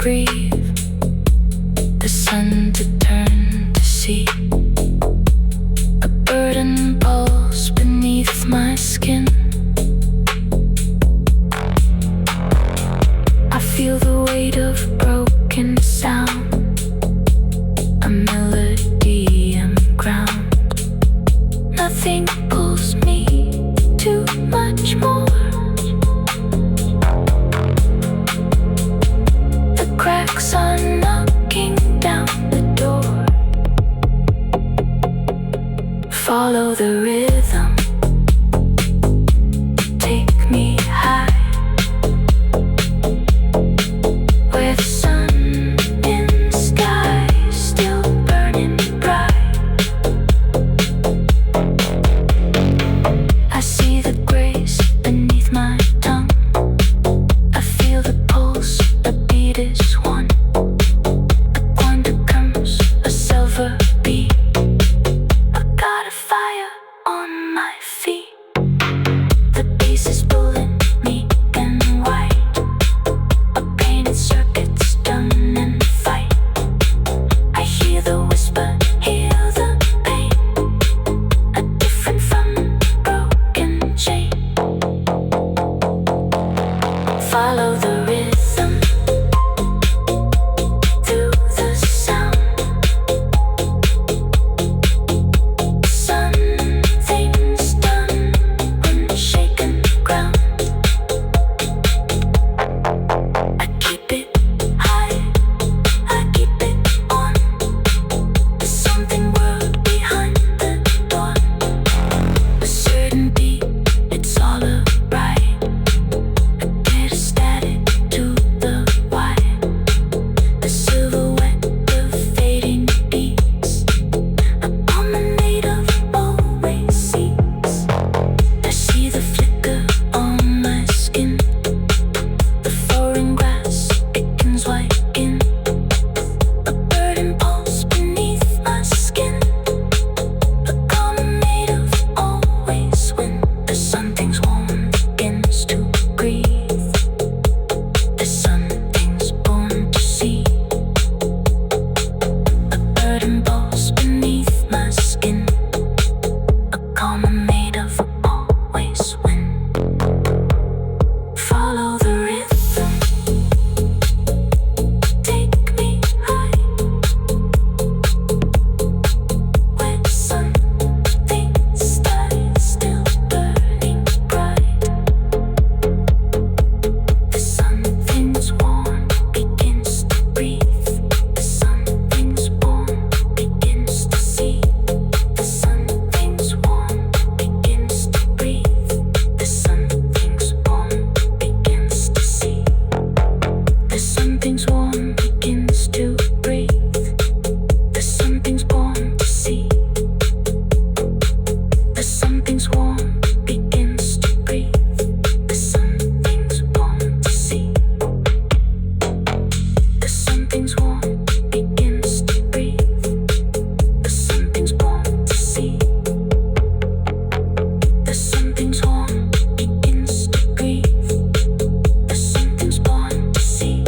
breathe, the sun to turn to sea. A burden pulse beneath my skin. I feel the weight of broken sound, a melody ground. Nothing pulls me too much more. The cracks are knocking down the door. Follow the rhythm, take me high, where the sun in the sky still burning bright. I see the grace beneath my tongue. I feel the pulse, the beat is one. A quantum comes, a silver beat. I got a fire on my feet. The bass is pulling me and white. A painted circuit's done and fight. I hear the whisper, hear the pain, a different from broken chain. Follow the rhythm through the sound. Something's done when shaken ground. I keep it high, I keep it on. There's something world behind the door. A certain beat, it's all alright. A bit of static to the wide. The silhouette of fading beats, a promenade of always sees. I see the flicker on my skin. The foreign grass beckons white in. A burden pulse beneath my skin. A promenade of always when the something's warm begins to breathe. The something's born to see. A burden pulse beneath my skin. A promenade of always when. Follow the rhythm, take me high, where the something stays still burning bright. The something's warm begins to breathe. The something's born begins to see. The something's warm begins to breathe. The something's born begins to see. The something's warm begins to breathe. The something's born to see. The something's warm begins to breathe. The something's born to see. The something's warm begins to breathe. The something's born to see. The something's warm begins to breathe. The something's born to see.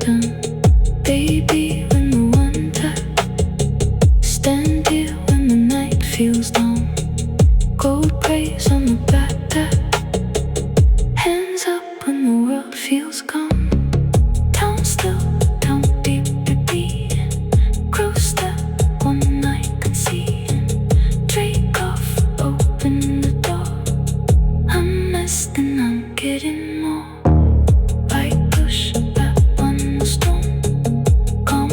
autumn, baby, when the one tap. Stand here when the night feels long. Gold praise on the back tap. Hands up when the world feels calm. Down still, down deep, beat. Cross that one I can see. Drake off, open the door. I'm messed and I'm getting more. Right push back on the storm. Calm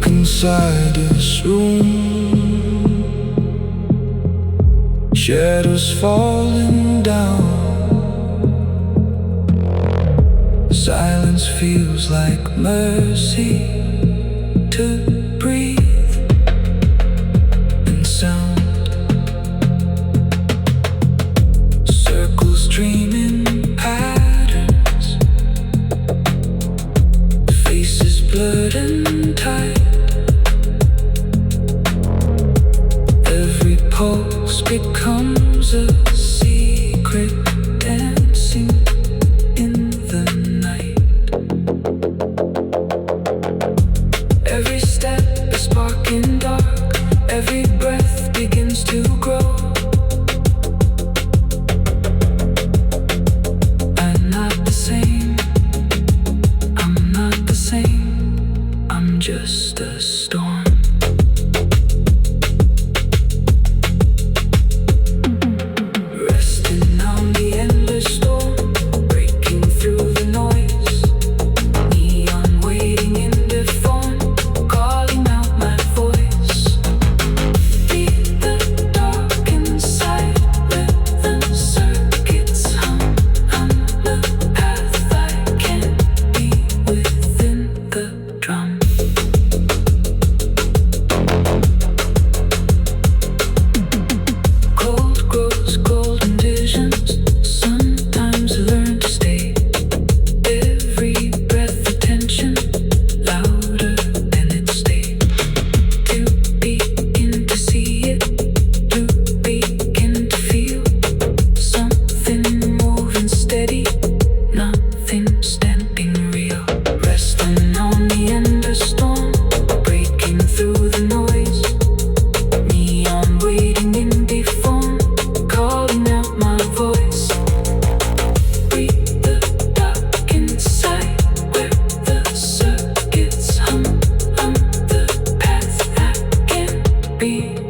inside this room, shadows falling down. Silence feels like mercy to breathe and sound. Circles dreaming patterns, faces blurred and tight. Every pulse becomes a secret dancing in the night. Every step a spark in dark, every breath begins to grow. I'm not the same, I'm not the same, I'm just a storm.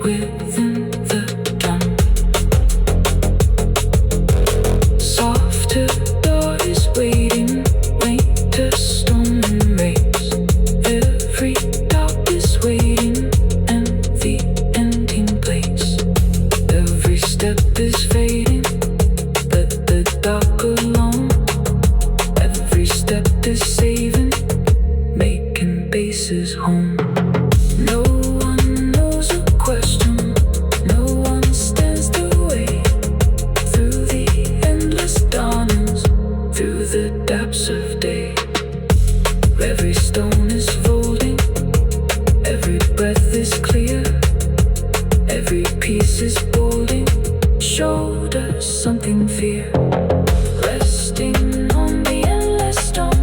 within the drum. Softer doors waiting, winter storm and race. Every doubt is waiting, and the ending place. Every step is fading, but the dark alone. Every step is saving, making bases home. No one knows a question, no one stands the way. Through the endless dawnings, through the depths of day. Every stone is folding, every breath is clear. Every piece is bolding, showed us something fear. Resting on the endless stone.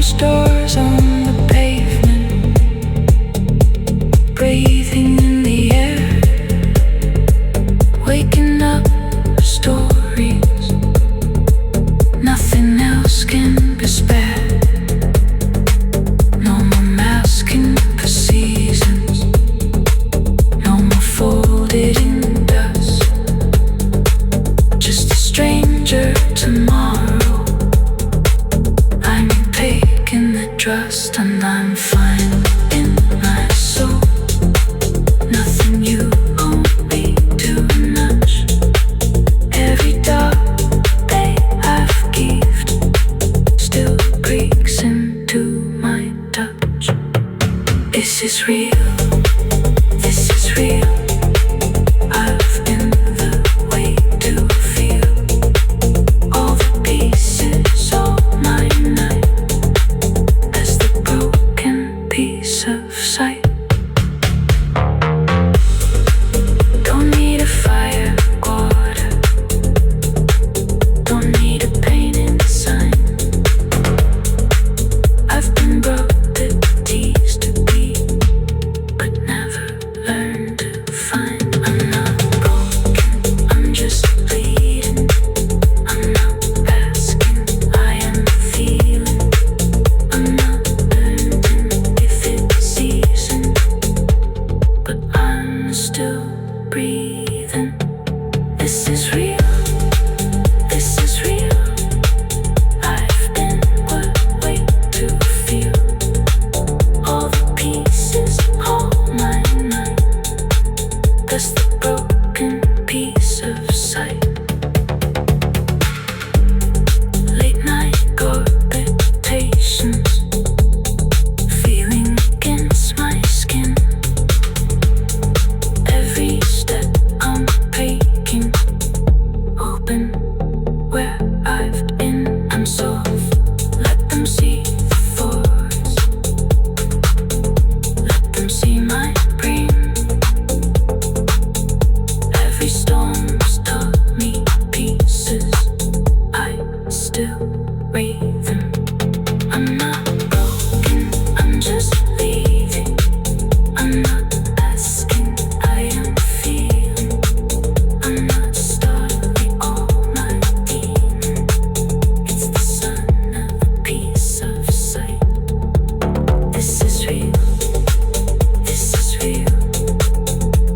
stars on the pavement, breathing in the air, waking up stories nothing else can be spared. No more masking for seasons, no more folded in dust. Just a stranger tomorrow. I'm taking the trust and I'm fine in my soul. Nothing you owe me too much. Every dark day I've given still creaks into my touch. This is real. This is real. I've been the way to feel all the pieces all my night. As the broken piece of sight. Don't need a fire quarter. Don't need a painting sign. I've been broke the teased to be, but never learned to find. I'm not broken, I'm just bleeding. I'm not asking, I am feeling. I'm not learning if it's season, but I'm still breathing. This is real. This is real. I've been wait to feel all the pieces all my night. That's the broken piece of sight. Late night palpitations, feeling against my skin. Every step I'm taking, open where I've been. I'm soft, let them see the forest. Let them see my brain. Every storm's taught me pieces. I still read them. I'm not broken, I'm just leaving. I'm not asking, I am feeling. I'm not starting all my demon. It's the sun of a piece of sight. This is real. This is real.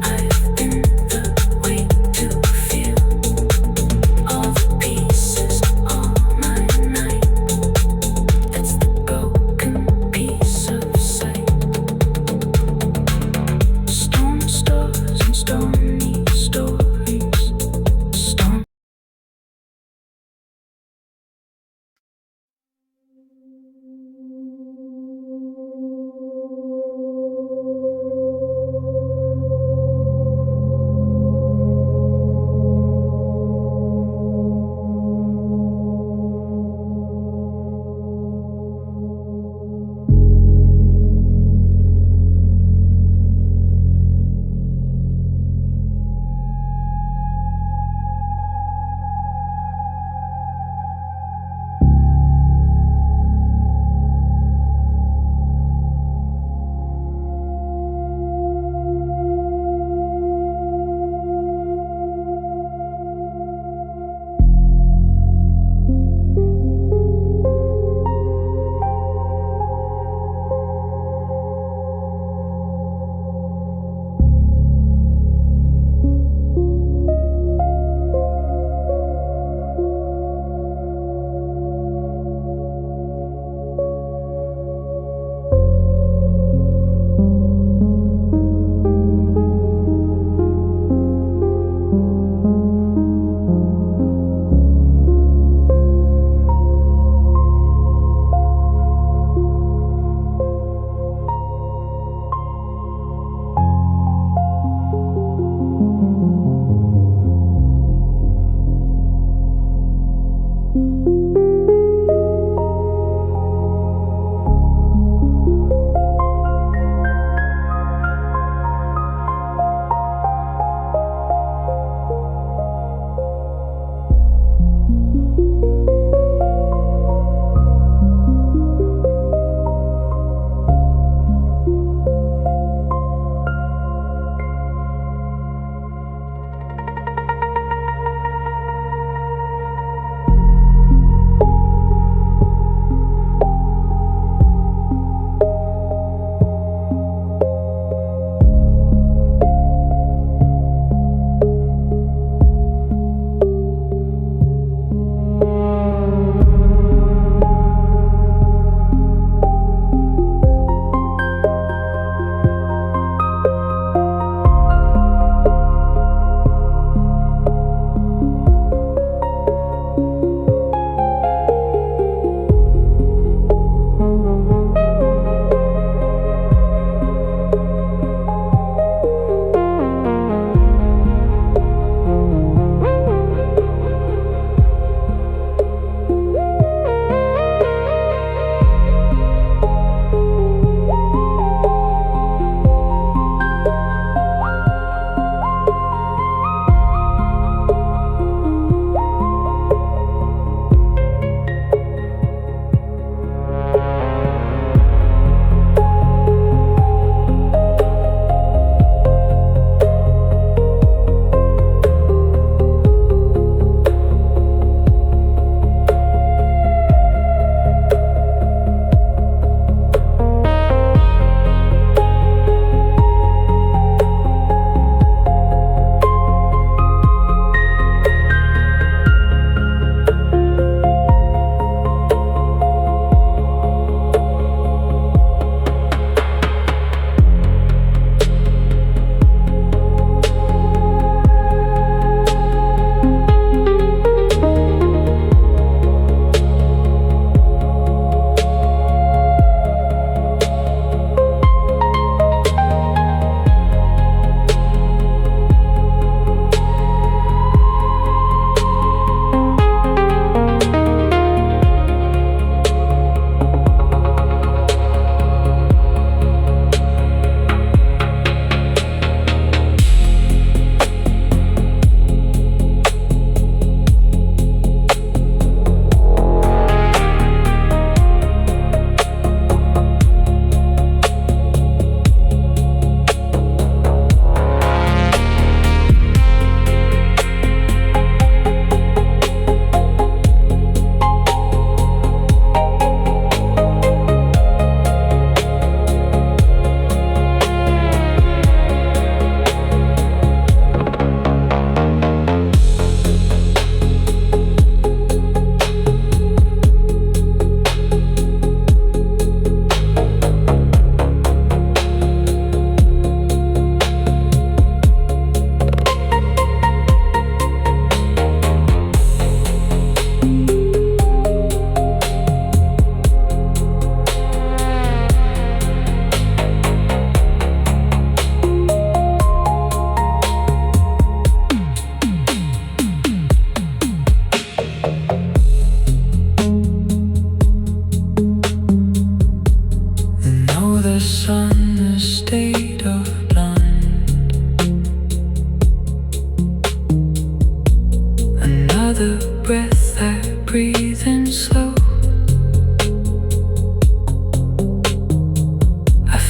I've been the way to feel all the pieces all my night. It's the broken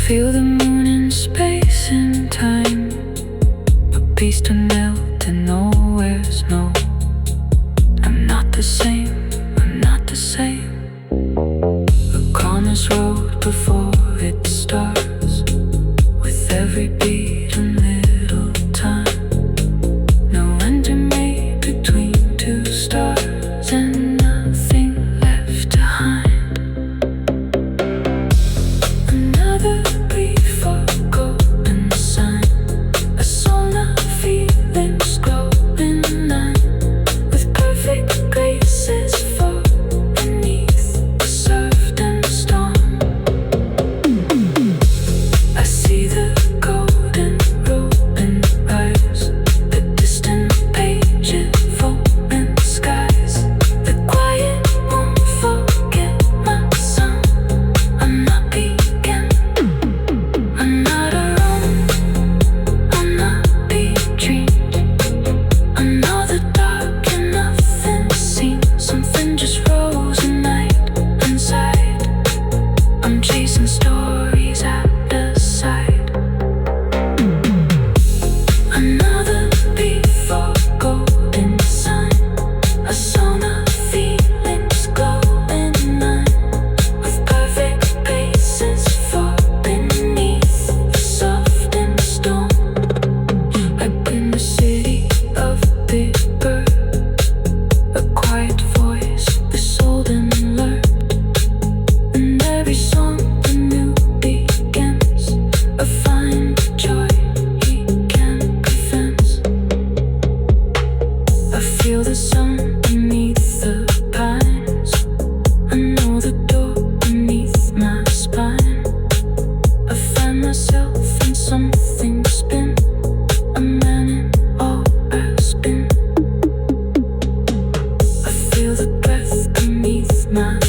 feel the moon in space and time, a piece to melt and nowhere's no. I'm not the same, I'm not the same. A calmest road before it starts, with every beat and little time. No intermate between two stars and nothing left behind. Another brief forgotten sign, a soul not feelings glow in line, with perfect graces fall beneath a surf and storm. I see the golden robe and rise, the distant pages, foaming skies. The quiet won't forget my song. I'm not beacon, I'm not alone, I'm not betrayed. I know the dark and nothing seen. Something just rose at night inside. I'm chasing stories at the side. Another before golden sun, a song of feelings glow in line, with perfect paces fall beneath the soft and storm. I've been the city of big bird, a quiet voice, the soul and learned. And every song anew begins, a find joy he can prevent. I feel the sun beneath the pines, I know the door beneath my spine. I find myself in something spin, a man in all I spin. I feel the breath beneath my